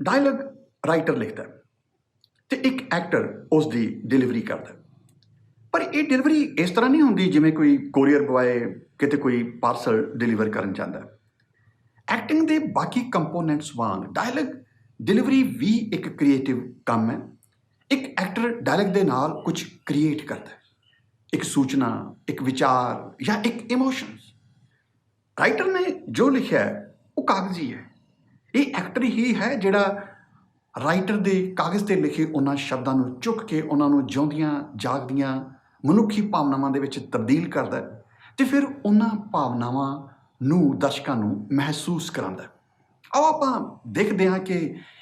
Dialogue writer ਲਿਖਦਾ ਹੈ ਤੇ ਇੱਕ ਐਕਟਰ ਉਸ ਦੀ ਡਿਲੀਵਰੀ ਕਰਦਾ ਹੈ। ਪਰ ਇਹ ਡਿਲੀਵਰੀ ਇਸ ਤਰ੍ਹਾਂ ਨਹੀਂ ਹੁੰਦੀ ਜਿਵੇਂ ਕੋਈ ਕੋਰੀਅਰ ਬੁਆਏ ਕਿਤੇ ਕੋਈ ਪਾਰਸਲ ਡਿਲੀਵਰ ਕਰਨ ਜਾਂਦਾ ਹੈ। ਐਕਟਿੰਗ ਦੇ ਬਾਕੀ ਕੰਪੋਨੈਂਟਸ ਵਾਂਗ ਡਾਇਲੌਗ ਡਿਲੀਵਰੀ ਵੀ ਇੱਕ ਕ੍ਰੀਏਟਿਵ ਕੰਮ ਹੈ। ਇੱਕ ਐਕਟਰ ਡਾਇਲੌਗ ਦੇ ਨਾਲ ਕੁਝ ਕ੍ਰੀਏਟ ਕਰਦਾ ਹੈ, ਇੱਕ ਸੂਚਨਾ, ਇੱਕ ਵਿਚਾਰ ਜਾਂ ਇੱਕ ਇਮੋਸ਼ਨਸ। ਰਾਈਟਰ ਨੇ ਜੋ ਲਿਖਿਆ ਹੈ ਉਹ ਕਾਗਜ਼ੀ ਹੈ। ਇਹ ਐਕਟਰ ਹੀ ਹੈ ਜਿਹੜਾ ਰਾਈਟਰ ਦੇ ਕਾਗਜ਼ 'ਤੇ ਲਿਖੇ ਉਹਨਾਂ ਸ਼ਬਦਾਂ ਨੂੰ ਚੁੱਕ ਕੇ ਉਹਨਾਂ ਨੂੰ ਜਿਉਂਦੀਆਂ ਜਾਗਦੀਆਂ ਮਨੁੱਖੀ ਭਾਵਨਾਵਾਂ ਦੇ ਵਿੱਚ ਤਬਦੀਲ ਕਰਦਾ ਹੈ ਅਤੇ ਫਿਰ ਉਹਨਾਂ ਭਾਵਨਾਵਾਂ ਨੂੰ ਦਰਸ਼ਕਾਂ ਨੂੰ ਮਹਿਸੂਸ ਕਰਾਉਂਦਾ ਹੈ। ਆਓ ਆਪਾਂ ਦੇਖਦੇ ਹਾਂ ਕਿ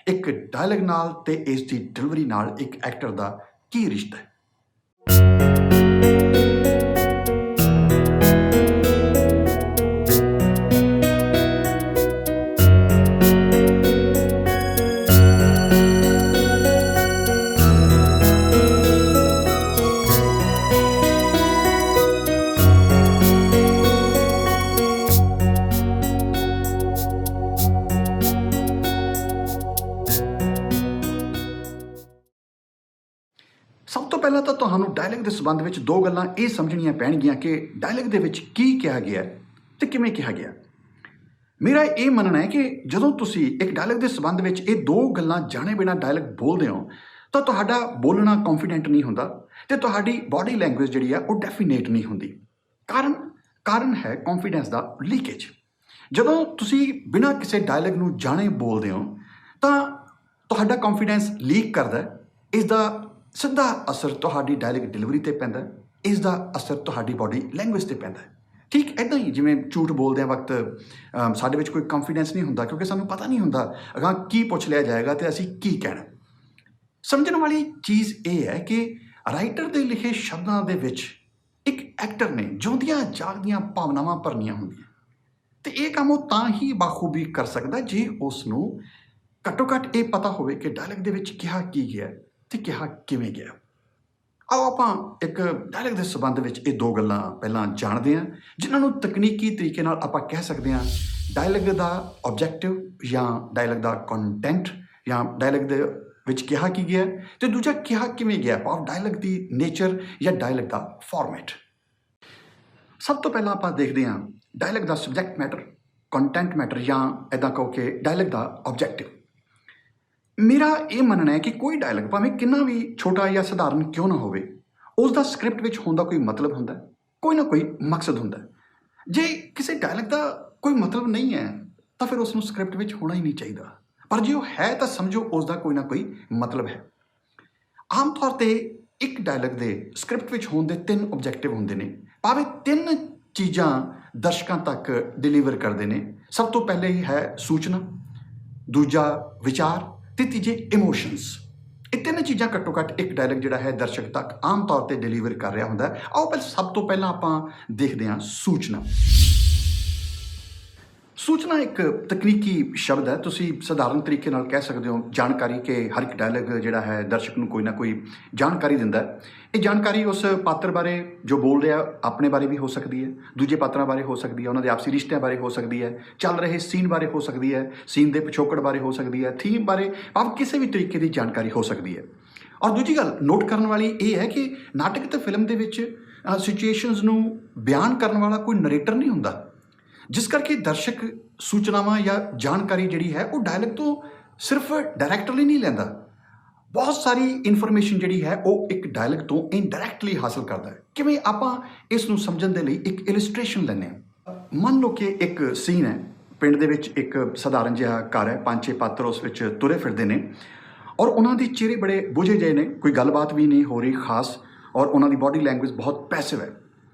ਇੱਕ ਡਾਇਲੌਗ ਨਾਲ ਅਤੇ ਇਸ ਦੀ ਡਿਲੀਵਰੀ ਨਾਲ ਇੱਕ ਐਕਟਰ ਦਾ ਕੀ ਰਿਸ਼ਤਾ ਹੈ। ਸਭ ਤੋਂ ਪਹਿਲਾਂ ਤਾਂ ਤੁਹਾਨੂੰ ਡਾਇਲੌਗ ਦੇ ਸੰਬੰਧ ਵਿੱਚ ਦੋ ਗੱਲਾਂ ਇਹ ਸਮਝਣੀਆਂ ਪੈਣਗੀਆਂ ਕਿ ਡਾਇਲੌਗ ਦੇ ਵਿੱਚ ਕੀ ਕਿਹਾ ਗਿਆ ਅਤੇ ਕਿਵੇਂ ਕਿਹਾ ਗਿਆ। ਮੇਰਾ ਇਹ ਮੰਨਣਾ ਹੈ ਕਿ ਜਦੋਂ ਤੁਸੀਂ ਇੱਕ ਡਾਇਲੌਗ ਦੇ ਸੰਬੰਧ ਵਿੱਚ ਇਹ ਦੋ ਗੱਲਾਂ ਜਾਣੇ ਬਿਨਾਂ ਡਾਇਲੌਗ ਬੋਲਦੇ ਹੋ ਤਾਂ ਤੁਹਾਡਾ ਬੋਲਣਾ ਕੌਨਫੀਡੈਂਟ ਨਹੀਂ ਹੁੰਦਾ ਅਤੇ ਤੁਹਾਡੀ ਬਾਡੀ ਲੈਂਗੁਏਜ ਜਿਹੜੀ ਹੈ ਉਹ ਡੈਫੀਨੇਟ ਨਹੀਂ ਹੁੰਦੀ। ਕਾਰਨ ਹੈ ਕੌਨਫੀਡੈਂਸ ਦਾ ਲੀਕੇਜ। ਜਦੋਂ ਤੁਸੀਂ ਬਿਨਾਂ ਕਿਸੇ ਡਾਇਲੌਗ ਨੂੰ ਜਾਣੇ ਬੋਲਦੇ ਹੋ ਤਾਂ ਤੁਹਾਡਾ ਕੌਨਫੀਡੈਂਸ ਲੀਕ ਕਰਦਾ। ਇਸ ਦਾ ਸਿੱਧਾ ਅਸਰ ਤੁਹਾਡੀ ਡਾਇਲੌਗ ਡਿਲੀਵਰੀ 'ਤੇ ਪੈਂਦਾ, ਇਸ ਦਾ ਅਸਰ ਤੁਹਾਡੀ ਬਾਡੀ ਲੈਂਗੁਏਜ 'ਤੇ ਪੈਂਦਾ। ਠੀਕ ਇੱਦਾਂ ਹੀ ਜਿਵੇਂ ਝੂਠ ਬੋਲਦਿਆਂ ਵਕਤ ਸਾਡੇ ਵਿੱਚ ਕੋਈ ਕੌਨਫੀਡੈਂਸ ਨਹੀਂ ਹੁੰਦਾ ਕਿਉਂਕਿ ਸਾਨੂੰ ਪਤਾ ਨਹੀਂ ਹੁੰਦਾ ਅਗਾਂਹ ਕੀ ਪੁੱਛ ਲਿਆ ਜਾਏਗਾ ਅਤੇ ਅਸੀਂ ਕੀ ਕਹਿਣਾ। ਸਮਝਣ ਵਾਲੀ ਚੀਜ਼ ਇਹ ਹੈ ਕਿ ਰਾਈਟਰ ਦੇ ਲਿਖੇ ਸ਼ਬਦਾਂ ਦੇ ਵਿੱਚ ਇੱਕ ਐਕਟਰ ਨੇ ਜਿਉਂਦੀਆਂ ਜਾਗਦੀਆਂ ਭਾਵਨਾਵਾਂ ਭਰਨੀਆਂ ਹੁੰਦੀਆਂ ਅਤੇ ਇਹ ਕੰਮ ਉਹ ਤਾਂ ਹੀ ਬਾਖੂਬੀ ਕਰ ਸਕਦਾ ਜੇ ਉਸ ਨੂੰ ਘੱਟੋ ਘੱਟ ਇਹ ਪਤਾ ਹੋਵੇ ਕਿ ਡਾਇਲੌਗ ਦੇ ਵਿੱਚ ਕਿਹਾ ਕੀ ਗਿਆ ਅਤੇ ਕਿਹਾ ਕਿਵੇਂ ਗਿਆ। ਆਓ ਆਪਾਂ ਇੱਕ ਡਾਇਲੌਗ ਦੇ ਸੰਬੰਧ ਵਿੱਚ ਇਹ ਦੋ ਗੱਲਾਂ ਪਹਿਲਾਂ ਜਾਣਦੇ ਹਾਂ ਜਿਨ੍ਹਾਂ ਨੂੰ ਤਕਨੀਕੀ ਤਰੀਕੇ ਨਾਲ ਆਪਾਂ ਕਹਿ ਸਕਦੇ ਹਾਂ ਡਾਇਲੌਗ ਦਾ ਆਬਜੈਕਟਿਵ ਜਾਂ ਡਾਇਲੌਗ ਦਾ ਕੰਟੈਂਟ ਜਾਂ ਡਾਇਲੌਗ ਦੇ ਵਿੱਚ ਕਿਹਾ ਕੀ ਗਿਆ ਅਤੇ ਦੂਜਾ ਕਿਹਾ ਕਿਵੇਂ ਗਿਆ ਭਾਵ ਡਾਇਲੌਗ ਦੀ ਨੇਚਰ ਜਾਂ ਡਾਇਲੌਗ ਦਾ ਫਾਰਮੈਟ। ਸਭ ਤੋਂ ਪਹਿਲਾਂ ਆਪਾਂ ਦੇਖਦੇ ਹਾਂ ਡਾਇਲੌਗ ਦਾ ਸਬਜੈਕਟ ਮੈਟਰ, ਕੰਟੈਂਟ ਮੈਟਰ ਜਾਂ ਇੱਦਾਂ ਕਹੋ ਕਿ ਡਾਇਲੌਗ ਦਾ ਆਬਜੈਕਟਿਵ। ਮੇਰਾ ਇਹ ਮੰਨਣਾ ਹੈ ਕਿ ਕੋਈ ਡਾਇਲੌਗ ਭਾਵੇਂ ਕਿੰਨਾ ਵੀ ਛੋਟਾ ਜਾਂ ਸਧਾਰਨ ਕਿਉਂ ਨਾ ਹੋਵੇ ਉਸ ਦਾ ਸਕ੍ਰਿਪਟ ਵਿੱਚ ਹੋਣ ਦਾ ਕੋਈ ਮਤਲਬ ਹੁੰਦਾ, ਕੋਈ ਨਾ ਕੋਈ ਮਕਸਦ ਹੁੰਦਾ। ਜੇ ਕਿਸੇ ਡਾਇਲੌਗ ਦਾ ਕੋਈ ਮਤਲਬ ਨਹੀਂ ਹੈ ਤਾਂ ਫਿਰ ਉਸ ਨੂੰ ਸਕ੍ਰਿਪਟ ਵਿੱਚ ਹੋਣਾ ਹੀ ਨਹੀਂ ਚਾਹੀਦਾ, ਪਰ ਜੇ ਉਹ ਹੈ ਤਾਂ ਸਮਝੋ ਉਸ ਦਾ ਕੋਈ ਨਾ ਕੋਈ ਮਤਲਬ ਹੈ। ਆਮ ਤੌਰ 'ਤੇ ਇੱਕ ਡਾਇਲੌਗ ਦੇ ਸਕ੍ਰਿਪਟ ਵਿੱਚ ਹੋਣ ਦੇ 3 ਆਬਜੈਕਟਿਵ ਹੁੰਦੇ ਨੇ ਭਾਵੇਂ 3 ਚੀਜ਼ਾਂ ਦਰਸ਼ਕਾਂ ਤੱਕ ਡਿਲੀਵਰ ਕਰਦੇ ਨੇ। ਸਭ ਤੋਂ ਪਹਿਲੇ ਹੀ ਹੈ ਸੂਚਨਾ, ਦੂਜਾ ਵਿਚਾਰ ਅਤੇ ਤੀਜੇ ਇਮੋਸ਼ਨਸ। ਇਹ 3 ਚੀਜ਼ਾਂ ਘੱਟੋ ਘੱਟ ਇੱਕ ਡਾਇਲੌਗ ਜਿਹੜਾ ਹੈ ਦਰਸ਼ਕ ਤੱਕ ਆਮ ਤੌਰ 'ਤੇ ਡਿਲੀਵਰ ਕਰ ਰਿਹਾ ਹੁੰਦਾ। ਆਓ ਸਭ ਤੋਂ ਪਹਿਲਾਂ ਆਪਾਂ ਦੇਖਦੇ ਹਾਂ ਸੂਚਨਾ। ਸੂਚਨਾ ਇੱਕ ਤਕਨੀਕੀ ਸ਼ਬਦ ਹੈ। ਤੁਸੀਂ ਸਧਾਰਨ ਤਰੀਕੇ ਨਾਲ ਕਹਿ ਸਕਦੇ ਹੋ ਜਾਣਕਾਰੀ ਕਿ ਹਰ ਇੱਕ ਡਾਇਲੌਗ ਜਿਹੜਾ ਹੈ ਦਰਸ਼ਕ ਨੂੰ ਕੋਈ ਨਾ ਕੋਈ ਜਾਣਕਾਰੀ ਦਿੰਦਾ। ਇਹ ਜਾਣਕਾਰੀ ਉਸ ਪਾਤਰ ਬਾਰੇ ਜੋ ਬੋਲ ਰਿਹਾ ਆਪਣੇ ਬਾਰੇ ਵੀ ਹੋ ਸਕਦੀ ਹੈ, ਦੂਜੇ ਪਾਤਰਾਂ ਬਾਰੇ ਹੋ ਸਕਦੀ ਹੈ, ਉਹਨਾਂ ਦੇ ਆਪਸੀ ਰਿਸ਼ਤਿਆਂ ਬਾਰੇ ਹੋ ਸਕਦੀ ਹੈ, ਚੱਲ ਰਹੇ ਸੀਨ ਬਾਰੇ ਹੋ ਸਕਦੀ ਹੈ, ਸੀਨ ਦੇ ਪਿਛੋਕੜ ਬਾਰੇ ਹੋ ਸਕਦੀ ਹੈ, ਥੀਮ ਬਾਰੇ ਭਾਵ ਕਿਸੇ ਵੀ ਤਰੀਕੇ ਦੀ ਜਾਣਕਾਰੀ ਹੋ ਸਕਦੀ ਹੈ। ਔਰ ਦੂਜੀ ਗੱਲ ਨੋਟ ਕਰਨ ਵਾਲੀ ਇਹ ਹੈ ਕਿ ਨਾਟਕ ਅਤੇ ਫਿਲਮ ਦੇ ਵਿੱਚ ਸਿਚੁਏਸ਼ਨਸ ਨੂੰ ਬਿਆਨ ਕਰਨ ਵਾਲਾ ਕੋਈ ਨਰੇਟਰ ਨਹੀਂ ਹੁੰਦਾ, ਜਿਸ ਕਰਕੇ ਦਰਸ਼ਕ ਸੂਚਨਾਵਾਂ ਜਾਂ ਜਾਣਕਾਰੀ ਜਿਹੜੀ ਹੈ ਉਹ ਡਾਇਲੌਗ ਤੋਂ ਸਿਰਫ ਡਾਇਰੈਕਟਲੀ ਨਹੀਂ ਲੈਂਦਾ। ਬਹੁਤ ਸਾਰੀ ਇਨਫੋਰਮੇਸ਼ਨ ਜਿਹੜੀ ਹੈ ਉਹ ਇੱਕ ਡਾਇਲੌਗ ਤੋਂ ਇਨਡਾਇਰੈਕਟਲੀ ਹਾਸਲ ਕਰਦਾ ਹੈ। ਕਿਵੇਂ ਆਪਾਂ ਇਸ ਨੂੰ ਸਮਝਣ ਦੇ ਲਈ ਇੱਕ ਇਲਸਟ੍ਰੇਸ਼ਨ ਲੈਂਦੇ ਹਾਂ। ਮੰਨ ਲਓ ਕਿ ਇੱਕ ਸੀਨ ਹੈ, ਪਿੰਡ ਦੇ ਵਿੱਚ ਇੱਕ ਸਧਾਰਨ ਜਿਹਾ ਘਰ ਹੈ, 5-6 ਪਾਤਰ ਉਸ ਵਿੱਚ ਤੁਰੇ ਫਿਰਦੇ ਨੇ ਔਰ ਉਹਨਾਂ ਦੇ ਚਿਹਰੇ ਬੜੇ ਬੁਝੇ ਜਿਹੇ ਨੇ, ਕੋਈ ਗੱਲਬਾਤ ਵੀ ਨਹੀਂ ਹੋ ਰਹੀ ਖਾਸ ਔਰ ਉਹਨਾਂ ਦੀ ਬਾਡੀ ਲੈਂਗੁਏਜ ਬਹੁਤ ਪੈਸਿਵ ਹੈ।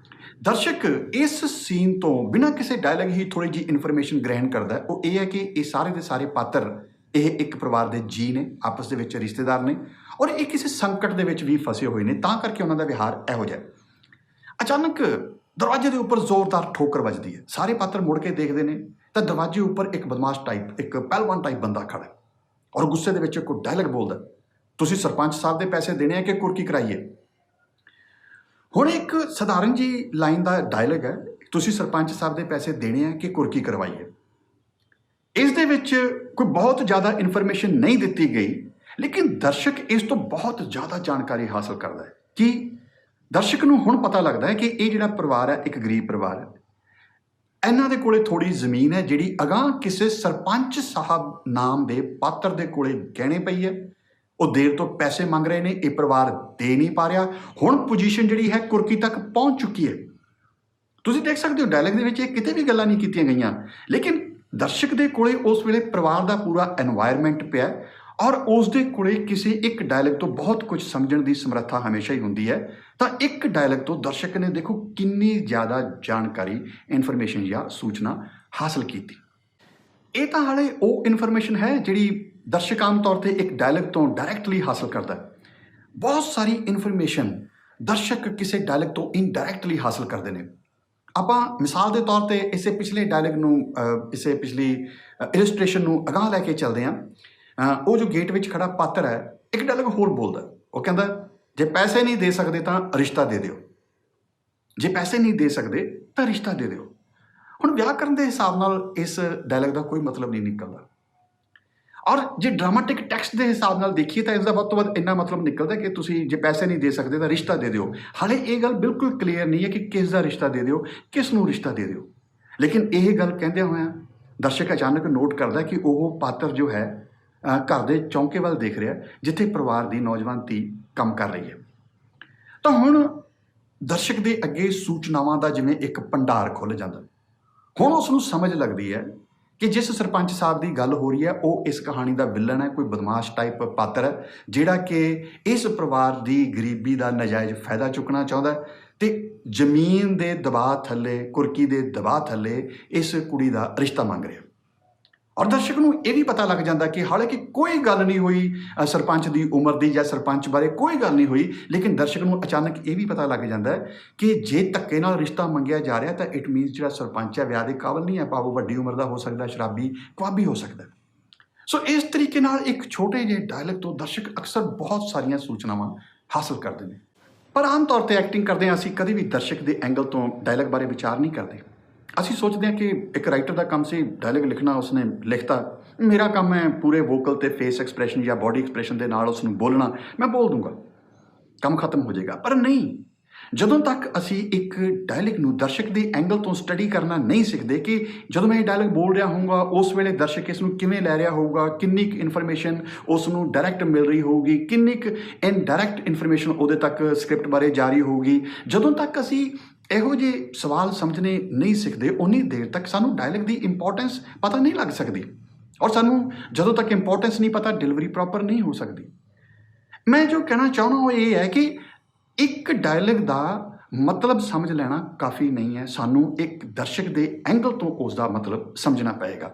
ਦਰਸ਼ਕ ਇਸ ਸੀਨ ਤੋਂ ਬਿਨਾਂ ਕਿਸੇ ਡਾਇਲੌਗ ਹੀ ਥੋੜ੍ਹੀ ਜਿਹੀ ਇਨਫੋਰਮੇਸ਼ਨ ਗ੍ਰਹਿਣ ਕਰਦਾ। ਉਹ ਇਹ ਹੈ ਕਿ ਇਹ ਸਾਰੇ ਦੇ ਸਾਰੇ ਪਾਤਰ ਇਹ ਇੱਕ ਪਰਿਵਾਰ ਦੇ ਜੀ ਨੇ, ਆਪਸ ਦੇ ਵਿੱਚ ਰਿਸ਼ਤੇਦਾਰ ਨੇ ਔਰ ਇਹ ਕਿਸੇ ਸੰਕਟ ਦੇ ਵਿੱਚ ਵੀ ਫਸੇ ਹੋਏ ਨੇ, ਤਾਂ ਕਰਕੇ ਉਹਨਾਂ ਦਾ ਵਿਹਾਰ ਇਹੋ ਜਿਹਾ। ਅਚਾਨਕ ਦਰਵਾਜ਼ੇ ਦੇ ਉੱਪਰ ਜ਼ੋਰਦਾਰ ਠੋਕਰ ਵੱਜਦੀ ਹੈ। ਸਾਰੇ ਪਾਤਰ ਮੁੜ ਕੇ ਦੇਖਦੇ ਨੇ ਤਾਂ ਦਰਵਾਜ਼ੇ ਉੱਪਰ ਇੱਕ ਬਦਮਾਸ਼ ਟਾਈਪ, ਇੱਕ ਪਹਿਲਵਾਨ ਟਾਈਪ ਬੰਦਾ ਖੜ੍ਹਾ ਔਰ ਗੁੱਸੇ ਦੇ ਵਿੱਚ ਕੋਈ ਡਾਇਲੌਗ ਬੋਲਦਾ, ਤੁਸੀਂ ਸਰਪੰਚ ਸਾਹਿਬ ਦੇ ਪੈਸੇ ਦੇਣੇ ਆ ਕਿ ਕੁਰਕੀ ਕਰਾਈਏ। ਹੁਣ ਇੱਕ ਸਧਾਰਨ ਜੀ ਲਾਈਨ ਦਾ ਡਾਇਲੌਗ ਹੈ, ਤੁਸੀਂ ਸਰਪੰਚ ਸਾਹਿਬ ਦੇ ਪੈਸੇ ਦੇਣੇ ਆ ਕਿ ਕੁਰਕੀ ਕਰਵਾਈਏ। ਇਸ ਦੇ ਵਿੱਚ ਕੋਈ ਬਹੁਤ ਜ਼ਿਆਦਾ ਇਨਫੋਰਮੇਸ਼ਨ ਨਹੀਂ ਦਿੱਤੀ ਗਈ, ਲੇਕਿਨ ਦਰਸ਼ਕ ਇਸ ਤੋਂ ਬਹੁਤ ਜ਼ਿਆਦਾ ਜਾਣਕਾਰੀ ਹਾਸਲ ਕਰਦਾ ਹੈ। ਕਿ ਦਰਸ਼ਕ ਨੂੰ ਹੁਣ ਪਤਾ ਲੱਗਦਾ ਹੈ ਕਿ ਇਹ ਜਿਹੜਾ ਪਰਿਵਾਰ ਹੈ ਇੱਕ ਗਰੀਬ ਪਰਿਵਾਰ ਹੈ, ਇਹਨਾਂ ਦੇ ਕੋਲੇ ਥੋੜੀ ਜ਼ਮੀਨ ਹੈ ਜਿਹੜੀ ਅਗਾਂਹ ਕਿਸੇ ਸਰਪੰਚ ਸਾਹਿਬ ਨਾਮ ਦੇ ਪਾਤਰ ਦੇ ਕੋਲੇ ਗਹਿਣੇ ਪਈ ਹੈ। ਉਹ ਦੇਰ ਤੋਂ ਪੈਸੇ ਮੰਗ ਰਹੇ ਨੇ, ਇਹ ਪਰਿਵਾਰ ਦੇ ਨਹੀਂ ਪਾ ਰਿਹਾ। ਹੁਣ ਪੋਜੀਸ਼ਨ ਜਿਹੜੀ ਹੈ ਕੁਰਕੀ ਤੱਕ ਪਹੁੰਚ ਚੁੱਕੀ ਹੈ। ਤੁਸੀਂ ਦੇਖ ਸਕਦੇ ਹੋ ਡਾਇਲੌਗ ਦੇ ਵਿੱਚ ਇਹ ਕਿਤੇ ਵੀ ਗੱਲਾਂ ਨਹੀਂ ਕੀਤੀਆਂ ਗਈਆਂ, ਲੇਕਿਨ ਦਰਸ਼ਕ ਦੇ ਕੋਲੇ ਉਸ ਵੇਲੇ ਪਰਿਵਾਰ ਦਾ ਪੂਰਾ ਐਨਵਾਇਰਨਮੈਂਟ ਪਿਆ ਔਰ ਉਸ ਦੇ ਕੋਲੇ ਕਿਸੇ ਇੱਕ ਡਾਇਲੌਗ ਤੋਂ ਬਹੁਤ ਕੁਝ ਸਮਝਣ ਦੀ ਸਮਰੱਥਾ ਹਮੇਸ਼ਾ ਹੀ ਹੁੰਦੀ ਹੈ। ਤਾਂ ਇੱਕ ਡਾਇਲੌਗ ਤੋਂ ਦਰਸ਼ਕ ਨੇ ਦੇਖੋ ਕਿੰਨੀ ਜ਼ਿਆਦਾ ਜਾਣਕਾਰੀ, ਇਨਫੋਰਮੇਸ਼ਨ ਜਾਂ ਸੂਚਨਾ ਹਾਸਲ ਕੀਤੀ। ਇਹ ਤਾਂ ਹਾਲੇ ਉਹ ਇਨਫੋਰਮੇਸ਼ਨ ਹੈ ਜਿਹੜੀ ਦਰਸ਼ਕ ਆਮ ਤੌਰ ਤੇ ਇੱਕ ਡਾਇਲੌਗ ਤੋਂ ਡਾਇਰੈਕਟਲੀ ਹਾਸਲ ਕਰਦਾ ਹੈ। ਬਹੁਤ ਸਾਰੀ ਇਨਫੋਰਮੇਸ਼ਨ ਦਰਸ਼ਕ ਕਿਸੇ ਡਾਇਲੌਗ ਤੋਂ ਇਨਡਾਇਰੈਕਟਲੀ ਹਾਸਲ ਕਰਦੇ ਨੇ। ਆਪਾਂ ਮਿਸਾਲ ਦੇ ਤੌਰ ਤੇ ਇਸੇ ਪਿਛਲੇ ਡਾਇਲੌਗ ਨੂੰ, ਇਸੇ ਪਿਛਲੀ ਇਲਸਟ੍ਰੇਸ਼ਨ ਨੂੰ ਅਗਾਂਹ ਲੈ ਕੇ ਚੱਲਦੇ ਹਾਂ। ਉਹ ਜੋ ਗੇਟ ਵਿੱਚ ਖੜਾ ਪਾਤਰ ਹੈ ਇੱਕ ਡਾਇਲੌਗ ਹੋਰ ਬੋਲਦਾ। ਉਹ ਕਹਿੰਦਾ, ਜੇ ਪੈਸੇ ਨਹੀਂ ਦੇ ਸਕਦੇ ਤਾਂ ਰਿਸ਼ਤਾ ਦੇ ਦਿਓ, ਜੇ ਪੈਸੇ ਨਹੀਂ ਦੇ ਸਕਦੇ ਤਾਂ ਰਿਸ਼ਤਾ ਦੇ ਦਿਓ। ਹੁਣ ਵਿਆਕਰਨ ਦੇ ਹਿਸਾਬ ਨਾਲ ਇਸ ਡਾਇਲੌਗ ਦਾ ਕੋਈ ਮਤਲਬ ਨਹੀਂ ਨਿਕਲਦਾ, ਔਰ ਜੇ ਡਰਾਮਾਟਿਕ ਟੈਕਸਟ ਦੇ ਹਿਸਾਬ ਨਾਲ ਦੇਖੀਏ ਤਾਂ ਇਸ ਦਾ ਵੱਧ ਤੋਂ ਵੱਧ ਇੰਨਾ ਮਤਲਬ ਨਿਕਲਦਾ ਕਿ ਤੁਸੀਂ ਜੇ ਪੈਸੇ ਨਹੀਂ ਦੇ ਸਕਦੇ ਤਾਂ ਰਿਸ਼ਤਾ ਦੇ ਦਿਓ। ਹਾਲੇ ਇਹ ਗੱਲ ਬਿਲਕੁਲ ਕਲੀਅਰ ਨਹੀਂ ਹੈ ਕਿ ਕਿਸ ਦਾ ਰਿਸ਼ਤਾ ਦੇ ਦਿਓ, ਕਿਸ ਨੂੰ ਰਿਸ਼ਤਾ ਦੇ ਦਿਓ। ਲੇਕਿਨ ਇਹ ਗੱਲ ਕਹਿੰਦਿਆਂ ਹੋਇਆਂ ਦਰਸ਼ਕ ਅਚਾਨਕ ਨੋਟ ਕਰਦਾ ਕਿ ਉਹ ਪਾਤਰ ਜੋ ਹੈ ਘਰ ਦੇ ਚੌਂਕੇ ਵੱਲ ਦੇਖ ਰਿਹਾ, ਜਿੱਥੇ ਪਰਿਵਾਰ ਦੀ ਨੌਜਵਾਨ ਧੀ ਕੰਮ ਕਰ ਰਹੀ ਹੈ। ਤਾਂ ਹੁਣ ਦਰਸ਼ਕ ਦੇ ਅੱਗੇ ਸੂਚਨਾਵਾਂ ਦਾ ਜਿਵੇਂ ਇੱਕ ਭੰਡਾਰ ਖੁੱਲ੍ਹ ਜਾਂਦਾ। ਹੁਣ ਉਸ ਨੂੰ ਸਮਝ ਲੱਗਦੀ ਹੈ ਕਿ ਜਿਸ ਸਰਪੰਚ ਸਾਹਿਬ ਦੀ ਗੱਲ ਹੋ ਰਹੀ ਹੈ ਉਹ ਇਸ ਕਹਾਣੀ ਦਾ ਵਿਲਨ ਹੈ, ਕੋਈ ਬਦਮਾਸ਼ ਟਾਈਪ ਪਾਤਰ ਹੈ ਜਿਹੜਾ ਕਿ ਇਸ ਪਰਿਵਾਰ ਦੀ ਗਰੀਬੀ ਦਾ ਨਾਜਾਇਜ਼ ਫਾਇਦਾ ਚੁੱਕਣਾ ਚਾਹੁੰਦਾ ਤੇ ਜ਼ਮੀਨ ਦੇ ਦਬਾਅ ਥੱਲੇ, ਕੁਰਕੀ ਦੇ ਦਬਾਅ ਥੱਲੇ ਇਸ ਕੁੜੀ ਦਾ ਰਿਸ਼ਤਾ ਮੰਗ ਰਿਹਾ। ਔਰ ਦਰਸ਼ਕ ਨੂੰ ਇਹ ਵੀ ਪਤਾ ਲੱਗ ਜਾਂਦਾ ਕਿ ਹਾਲਾਂਕਿ ਕੋਈ ਗੱਲ ਨਹੀਂ ਹੋਈ ਸਰਪੰਚ ਦੀ ਉਮਰ ਦੀ ਜਾਂ ਸਰਪੰਚ ਬਾਰੇ ਕੋਈ ਗੱਲ ਨਹੀਂ ਹੋਈ, ਲੇਕਿਨ ਦਰਸ਼ਕ ਨੂੰ ਅਚਾਨਕ ਇਹ ਵੀ ਪਤਾ ਲੱਗ ਜਾਂਦਾ ਕਿ ਜੇ ਧੱਕੇ ਨਾਲ ਰਿਸ਼ਤਾ ਮੰਗਿਆ ਜਾ ਰਿਹਾ ਤਾਂ ਇਟ ਮੀਨਸ ਜਿਹੜਾ ਸਰਪੰਚ ਹੈ ਵਿਆਹ ਦੇ ਕਾਬਲ ਨਹੀਂ ਹੈ, ਭਾਵੇਂ ਵੱਡੀ ਉਮਰ ਦਾ ਹੋ ਸਕਦਾ, ਸ਼ਰਾਬੀ ਕੁਆਬੀ ਹੋ ਸਕਦਾ। ਸੋ ਇਸ ਤਰੀਕੇ ਨਾਲ ਇੱਕ ਛੋਟੇ ਜਿਹੇ ਡਾਇਲੌਗ ਤੋਂ ਦਰਸ਼ਕ ਅਕਸਰ ਬਹੁਤ ਸਾਰੀਆਂ ਸੂਚਨਾਵਾਂ ਹਾਸਲ ਕਰਦੇ ਨੇ। ਪਰ ਆਮ ਤੌਰ ਤੇ ਐਕਟਿੰਗ ਕਰਦੇ ਹਾਂ ਅਸੀਂ ਕਦੇ ਵੀ ਦਰਸ਼ਕ ਦੇ ਐਂਗਲ ਤੋਂ ਡਾਇਲੌਗ ਬਾਰੇ ਵਿਚਾਰ ਨਹੀਂ ਕਰਦੇ। ਅਸੀਂ ਸੋਚਦੇ ਹਾਂ ਕਿ ਇੱਕ ਰਾਈਟਰ ਦਾ ਕੰਮ ਸੀ ਡਾਇਲੌਗ ਲਿਖਣਾ, ਉਸਨੇ ਲਿਖਤਾ, ਮੇਰਾ ਕੰਮ ਹੈ ਪੂਰੇ ਵੋਕਲ ਤੇ ਫੇਸ ਐਕਸਪ੍ਰੈਸ਼ਨ ਜਾਂ ਬੋਡੀ ਐਕਸਪ੍ਰੈਸ਼ਨ ਦੇ ਨਾਲ ਉਸ ਨੂੰ ਬੋਲਣਾ, ਮੈਂ ਬੋਲ ਦੂੰਗਾ, ਕੰਮ ਖਤਮ ਹੋ ਜਾਏਗਾ। ਪਰ ਨਹੀਂ, ਜਦੋਂ ਤੱਕ ਅਸੀਂ ਇੱਕ ਡਾਇਲੌਗ ਨੂੰ ਦਰਸ਼ਕ ਦੇ ਐਂਗਲ ਤੋਂ ਸਟੱਡੀ ਕਰਨਾ ਨਹੀਂ ਸਿੱਖਦੇ ਕਿ ਜਦੋਂ ਮੈਂ ਇਹ ਡਾਇਲੌਗ ਬੋਲ ਰਿਹਾ ਹੋਊਗਾ ਉਸ ਵੇਲੇ ਦਰਸ਼ਕ ਇਸ ਨੂੰ ਕਿਵੇਂ ਲੈ ਰਿਹਾ ਹੋਊਗਾ, ਕਿੰਨੀ ਕੁ ਇਨਫੋਰਮੇਸ਼ਨ ਉਸ ਨੂੰ ਡਾਇਰੈਕਟ ਮਿਲ ਰਹੀ ਹੋਊਗੀ, ਕਿੰਨੀ ਕੁ ਇਨਡਾਇਰੈਕਟ ਇਨਫੋਰਮੇਸ਼ਨ ਉਹਦੇ ਤੱਕ ਸਕ੍ਰਿਪਟ ਬਾਰੇ ਜਾ ਰਹੀ ਹੋਊਗੀ, ਜਦੋਂ ਤੱਕ ਅਸੀਂ ਇਹੋ ਜਿਹੇ ਸਵਾਲ ਸਮਝਣੇ ਨਹੀਂ ਸਿੱਖਦੇ ਉਨੀ ਦੇਰ ਤੱਕ ਸਾਨੂੰ ਡਾਇਲੌਗ ਦੀ ਇੰਪੋਰਟੈਂਸ ਪਤਾ ਨਹੀਂ ਲੱਗ ਸਕਦੀ। ਔਰ ਸਾਨੂੰ ਜਦੋਂ ਤੱਕ ਇੰਪੋਰਟੈਂਸ ਨਹੀਂ ਪਤਾ ਡਿਲੀਵਰੀ ਪ੍ਰੋਪਰ ਨਹੀਂ ਹੋ ਸਕਦੀ। ਮੈਂ ਜੋ ਕਹਿਣਾ ਚਾਹੁੰਦਾ ਉਹ ਇਹ ਹੈ ਕਿ ਇੱਕ ਡਾਇਲੌਗ ਦਾ ਮਤਲਬ ਸਮਝ ਲੈਣਾ ਕਾਫੀ ਨਹੀਂ ਹੈ, ਸਾਨੂੰ ਇੱਕ ਦਰਸ਼ਕ ਦੇ ਐਂਗਲ ਤੋਂ ਉਸ ਦਾ ਮਤਲਬ ਸਮਝਣਾ ਪਏਗਾ।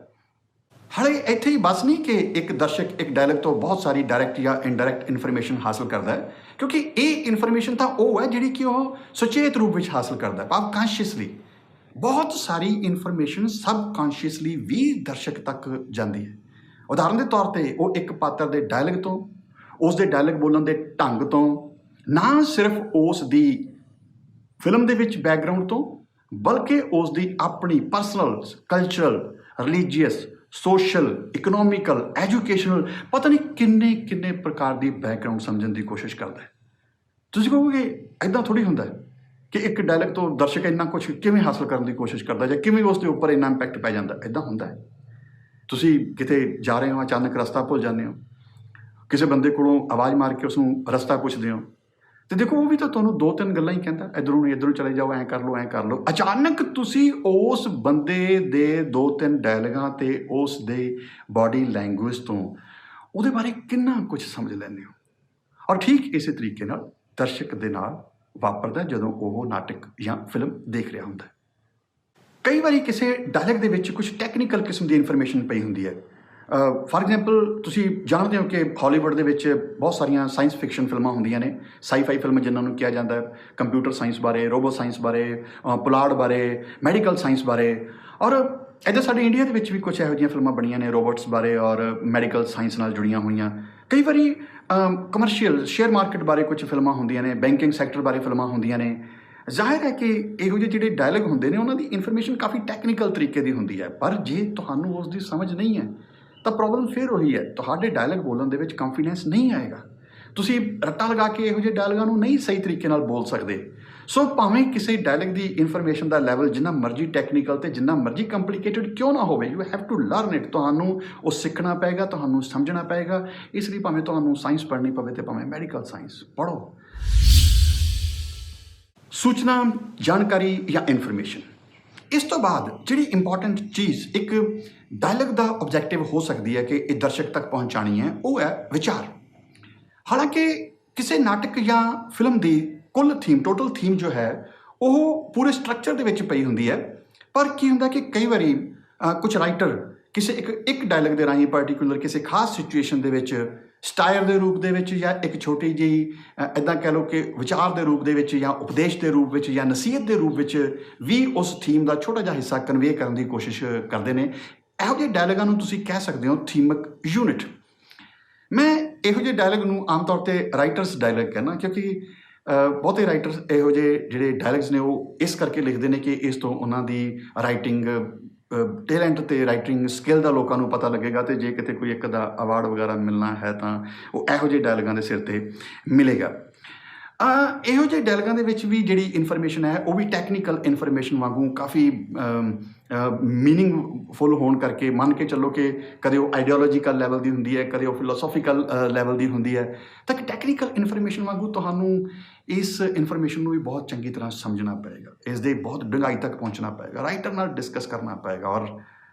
ਹਾਲੇ ਇੱਥੇ ਹੀ ਬਸ ਨਹੀਂ ਕਿ ਇੱਕ ਦਰਸ਼ਕ ਇੱਕ ਡਾਇਲੌਗ ਤੋਂ ਬਹੁਤ ਸਾਰੀ ਡਾਇਰੈਕਟ ਜਾਂ ਇਨਡਾਇਰੈਕਟ ਇਨਫੋਰਮੇਸ਼ਨ ਹਾਸਲ ਕਰਦਾ ਹੈ, ਕਿਉਂਕਿ ਇਹ ਇਨਫੋਰਮੇਸ਼ਨ ਤਾਂ ਉਹ ਹੈ ਜਿਹੜੀ ਕਿ ਉਹ ਸੁਚੇਤ ਰੂਪ ਵਿੱਚ ਹਾਸਲ ਕਰਦਾ ਹੈ, ਭਾਵ ਕਾਂਸ਼ੀਅਸਲੀ। ਬਹੁਤ ਸਾਰੀ ਇਨਫੋਰਮੇਸ਼ਨ ਸਬਕੌਂਸ਼ੀਅਸਲੀ ਵੀ ਦਰਸ਼ਕ ਤੱਕ ਜਾਂਦੀ ਹੈ। ਉਦਾਹਰਨ ਦੇ ਤੌਰ ਤੇ ਉਹ ਇੱਕ ਪਾਤਰ ਦੇ ਡਾਇਲੌਗ ਤੋਂ, ਉਸ ਦੇ ਡਾਇਲੌਗ ਬੋਲਣ ਦੇ ਢੰਗ ਤੋਂ, ਨਾ ਸਿਰਫ ਉਸ ਦੀ ਫਿਲਮ ਦੇ ਵਿੱਚ ਬੈਕਗਰਾਊਂਡ ਤੋਂ, ਬਲਕਿ ਉਸ ਦੀ ਆਪਣੀ personal, cultural, religious, social, economical, educational, ਪਤਾ ਨਹੀਂ ਕਿੰਨੇ ਕਿੰਨੇ ਪ੍ਰਕਾਰ ਦੀ ਬੈਕਗਰਾਊਂਡ ਸਮਝਣ ਦੀ ਕੋਸ਼ਿਸ਼ ਕਰਦਾ ਹੈ। ਤੁਸੀਂ ਕਹੋਗੇ ਇੱਦਾਂ ਥੋੜ੍ਹੀ ਹੁੰਦਾ ਕਿ ਇੱਕ ਡਾਇਲੌਗ ਤੋਂ ਦਰਸ਼ਕ ਇੰਨਾ ਕੁਝ ਕਿਵੇਂ ਹਾਸਲ ਕਰਨ ਦੀ ਕੋਸ਼ਿਸ਼ ਕਰਦਾ ਜਾਂ ਕਿਵੇਂ ਉਸ ਦੇ ਉੱਪਰ ਇੰਨਾ ਇੰਪੈਕਟ ਪੈ ਜਾਂਦਾ। ਇੱਦਾਂ ਹੁੰਦਾ ਹੈ। ਤੁਸੀਂ ਕਿਤੇ ਜਾ ਰਹੇ ਹੋ, ਅਚਾਨਕ ਰਸਤਾ ਭੁੱਲ ਜਾਂਦੇ ਹੋ, ਕਿਸੇ ਬੰਦੇ ਕੋਲੋਂ ਆਵਾਜ਼ ਮਾਰ ਕੇ ਉਸ ਨੂੰ ਰਸਤਾ ਪੁੱਛਦੇ ਹੋ ਤੇ ਦੇਖੋ ਉਹ ਵੀ ਤਾਂ ਤੁਹਾਨੂੰ ਦੋ ਤਿੰਨ ਗੱਲਾਂ ਹੀ ਕਹਿੰਦਾ, ਇੱਧਰੋਂ ਨਹੀਂ ਇੱਧਰੋਂ ਚਲੇ ਜਾਓ, ਐਂ ਕਰ ਲਓ, ਐਂ ਕਰ ਲਓ। ਅਚਾਨਕ ਤੁਸੀਂ ਉਸ ਬੰਦੇ ਦੇ ਦੋ ਤਿੰਨ ਡਾਇਲੌਗਾਂ ਤੇ ਉਸ ਦੇ ਬਾਡੀ ਲੈਂਗੁਏਜ ਤੋਂ ਉਹਦੇ ਬਾਰੇ ਕਿੰਨਾ ਕੁਝ ਸਮਝ ਲੈਂਦੇ ਹੋ। ਔਰ ਠੀਕ ਇਸੇ ਤਰੀਕੇ ਨਾਲ ਦਰਸ਼ਕ ਦੇ ਨਾਲ ਵਾਪਰਦਾ ਜਦੋਂ ਉਹ ਨਾਟਕ ਜਾਂ ਫਿਲਮ ਦੇਖ ਰਿਹਾ ਹੁੰਦਾ। ਕਈ ਵਾਰੀ ਕਿਸੇ ਡਾਇਲੌਗ ਦੇ ਵਿੱਚ ਕੁਝ ਟੈਕਨੀਕਲ ਕਿਸਮ ਦੀ ਇਨਫੋਰਮੇਸ਼ਨ ਪਈ ਹੁੰਦੀ ਹੈ। ਫਾਰ ਐਗਜ਼ਾਮਪਲ ਤੁਸੀਂ ਜਾਣਦੇ ਹੋ ਕਿ ਹਾਲੀਵੁੱਡ ਦੇ ਵਿੱਚ ਬਹੁਤ ਸਾਰੀਆਂ ਸਾਇੰਸ ਫਿਕਸ਼ਨ ਫਿਲਮਾਂ ਹੁੰਦੀਆਂ ਨੇ, ਸਾਈ-ਫਾਈ ਫਿਲਮ ਜਿਨ੍ਹਾਂ ਨੂੰ ਕਿਹਾ ਜਾਂਦਾ, ਕੰਪਿਊਟਰ ਸਾਇੰਸ ਬਾਰੇ, ਰੋਬੋ ਸਾਇੰਸ ਬਾਰੇ, ਪੁਲਾੜ ਬਾਰੇ, ਮੈਡੀਕਲ ਸਾਇੰਸ ਬਾਰੇ। ਔਰ ਇੱਧਰ ਸਾਡੇ ਇੰਡੀਆ ਦੇ ਵਿੱਚ ਵੀ ਕੁਝ ਇਹੋ ਜਿਹੀਆਂ ਫਿਲਮਾਂ ਬਣੀਆਂ ਨੇ ਰੋਬੋਟਸ ਬਾਰੇ ਔਰ ਮੈਡੀਕਲ ਸਾਇੰਸ ਨਾਲ ਜੁੜੀਆਂ ਹੋਈਆਂ। ਕਈ ਵਾਰੀ ਕਮਰਸ਼ੀਅਲ ਸ਼ੇਅਰ ਮਾਰਕੀਟ ਬਾਰੇ ਕੁਝ ਫਿਲਮਾਂ ਹੁੰਦੀਆਂ ਨੇ, ਬੈਂਕਿੰਗ ਸੈਕਟਰ ਬਾਰੇ ਫਿਲਮਾਂ ਹੁੰਦੀਆਂ ਨੇ। ਜ਼ਾਹਿਰ ਹੈ ਕਿ ਇਹੋ ਜਿਹੇ ਜਿਹੜੇ ਡਾਇਲੌਗ ਹੁੰਦੇ ਨੇ ਉਹਨਾਂ ਦੀ ਇਨਫੋਰਮੇਸ਼ਨ ਕਾਫੀ ਟੈਕਨੀਕਲ ਤਰੀਕੇ ਦੀ ਹੁੰਦੀ ਹੈ, ਪਰ ਜੇ ਤੁਹਾਨੂੰ ਉਸ ਦੀ ਸਮਝ ਨਹੀਂ ਹੈ ਤਾਂ ਪ੍ਰੋਬਲਮ ਫਿਰ ਉਹੀ ਹੈ, ਤੁਹਾਡੇ ਡਾਇਲੌਗ ਬੋਲਣ ਦੇ ਵਿੱਚ ਕੰਫੀਡੈਂਸ ਨਹੀਂ ਆਏਗਾ। ਤੁਸੀਂ ਰੱਟਾ ਲਗਾ ਕੇ ਇਹੋ ਜਿਹੇ ਡਾਇਲੌਗਾਂ ਨੂੰ ਨਹੀਂ ਸਹੀ ਤਰੀਕੇ ਨਾਲ ਬੋਲ ਸਕਦੇ। ਸੋ ਭਾਵੇਂ ਕਿਸੇ ਡਾਇਲੌਗ ਦੀ ਇਨਫੋਰਮੇਸ਼ਨ ਦਾ ਲੈਵਲ ਜਿੰਨਾ ਮਰਜ਼ੀ ਟੈਕਨੀਕਲ ਤੇ ਜਿੰਨਾ ਮਰਜ਼ੀ ਕੰਪਲੀਕੇਟਡ ਕਿਉਂ ਨਾ ਹੋਵੇ, you have to learn it. ਤੁਹਾਨੂੰ ਉਹ ਸਿੱਖਣਾ ਪਏਗਾ, ਤੁਹਾਨੂੰ ਸਮਝਣਾ ਪਏਗਾ। ਇਸ ਲਈ ਭਾਵੇਂ ਤੁਹਾਨੂੰ ਸਾਇੰਸ ਪੜ੍ਹਨੀ ਪਵੇ ਤੇ ਭਾਵੇਂ ਮੈਡੀਕਲ ਸਾਇੰਸ ਪੜ੍ਹੋ। ਸੂਚਨਾ, ਜਾਣਕਾਰੀ ਜਾਂ ਇਨਫੋਰਮੇਸ਼ਨ। ਇਸ ਤੋਂ ਬਾਅਦ ਜਿਹੜੀ ਇੰਪੋਰਟੈਂਟ ਚੀਜ਼ ਇੱਕ ਡਾਇਲੌਗ ਦਾ ਆਬਜੈਕਟਿਵ ਹੋ ਸਕਦੀ ਹੈ ਕਿ ਇਹ ਦਰਸ਼ਕ ਤੱਕ ਪਹੁੰਚਾਉਣੀ ਹੈ, ਉਹ ਹੈ ਵਿਚਾਰ। ਹਾਲਾਂਕਿ ਕਿਸੇ ਨਾਟਕ ਜਾਂ ਫਿਲਮ ਦੀ ਕੁੱਲ ਥੀਮ, ਟੋਟਲ ਥੀਮ ਜੋ ਹੈ ਉਹ ਪੂਰੇ ਸਟਰਕਚਰ ਦੇ ਵਿੱਚ ਪਈ ਹੁੰਦੀ ਹੈ। ਪਰ ਕੀ ਹੁੰਦਾ ਕਿ ਕਈ ਵਾਰੀ ਕੁਝ ਰਾਈਟਰ ਕਿਸੇ ਇੱਕ ਡਾਇਲੌਗ ਦੇ ਰਾਹੀਂ ਪਾਰਟੀਕੂਲਰ ਕਿਸੇ ਖਾਸ ਸਿਚੁਏਸ਼ਨ ਦੇ ਵਿੱਚ ਸਟਾਇਰ ਦੇ ਰੂਪ ਦੇ ਵਿੱਚ ਜਾਂ ਇੱਕ ਛੋਟੀ ਜਿਹੀ ਇੱਦਾਂ ਕਹਿ ਲਓ ਕਿ ਵਿਚਾਰ ਦੇ ਰੂਪ ਦੇ ਵਿੱਚ ਜਾਂ ਉਪਦੇਸ਼ ਦੇ ਰੂਪ ਵਿੱਚ ਜਾਂ ਨਸੀਹਤ ਦੇ ਰੂਪ ਵਿੱਚ ਵੀ ਉਸ ਥੀਮ ਦਾ ਛੋਟਾ ਜਿਹਾ ਹਿੱਸਾ ਕਨਵੇ ਕਰਨ ਦੀ ਕੋਸ਼ਿਸ਼ ਕਰਦੇ ਨੇ। ਇਹੋ ਜਿਹੇ ਡਾਇਲੌਗਾਂ ਨੂੰ ਤੁਸੀਂ ਕਹਿ ਸਕਦੇ ਹੋ ਥੀਮਕ ਯੂਨਿਟ। ਮੈਂ ਇਹੋ ਜਿਹੇ ਡਾਇਲੌਗ ਨੂੰ ਆਮ ਤੌਰ 'ਤੇ ਰਾਈਟਰਸ ਡਾਇਲੌਗ ਕਹਿੰਦਾ, ਕਿਉਂਕਿ ਬਹੁਤੇ ਰਾਈਟਰਸ ਇਹੋ ਜਿਹੇ ਜਿਹੜੇ ਡਾਇਲੌਗਸ ਨੇ ਉਹ ਇਸ ਕਰਕੇ ਲਿਖਦੇ ਨੇ ਕਿ ਇਸ ਤੋਂ ਉਹਨਾਂ ਦੀ ਰਾਈਟਿੰਗ ਟੈਲੈਂਟ ਤੇ ਰਾਈਟਿੰਗ ਸਕਿੱਲ ਦਾ ਲੋਕਾਂ ਨੂੰ ਪਤਾ ਲੱਗੇਗਾ, ਅਤੇ ਜੇ ਕਿਤੇ ਕੋਈ ਇੱਕ ਦਾ ਅਵਾਰਡ ਵਗੈਰਾ ਮਿਲਣਾ ਹੈ ਤਾਂ ਉਹ ਇਹੋ ਜਿਹੇ ਡਾਇਲੌਗਾਂ ਦੇ ਸਿਰ 'ਤੇ ਮਿਲੇਗਾ। ਇਹੋ ਜਿਹੇ ਡਾਇਲੌਗਾਂ ਦੇ ਵਿੱਚ ਵੀ ਜਿਹੜੀ ਇਨਫੋਰਮੇਸ਼ਨ ਹੈ ਉਹ ਵੀ ਟੈਕਨੀਕਲ ਇਨਫੋਰਮੇਸ਼ਨ ਵਾਂਗੂ ਕਾਫੀ ਮੀਨਿੰਗਫੁਲ ਹੋਣ ਕਰਕੇ ਮੰਨ ਕੇ ਚੱਲੋ ਕਿ ਕਦੇ ਉਹ ਆਈਡੀਓਲੋਜੀਕਲ ਲੈਵਲ ਦੀ ਹੁੰਦੀ ਹੈ, ਕਦੇ ਉਹ ਫਿਲੋਸੋਫੀਕਲ ਲੈਵਲ ਦੀ ਹੁੰਦੀ ਹੈ। ਤਾਂ ਟੈਕਨੀਕਲ ਇਨਫੋਰਮੇਸ਼ਨ ਵਾਂਗੂ ਤੁਹਾਨੂੰ ਇਸ ਇਨਫੋਰਮੇਸ਼ਨ ਨੂੰ ਵੀ ਬਹੁਤ ਚੰਗੀ ਤਰ੍ਹਾਂ ਸਮਝਣਾ ਪਏਗਾ, ਇਸ ਦੇ ਬਹੁਤ ਡੂੰਘਾਈ ਤੱਕ ਪਹੁੰਚਣਾ ਪਏਗਾ, ਰਾਈਟਰ ਨਾਲ ਡਿਸਕਸ ਕਰਨਾ ਪਏਗਾ। ਔਰ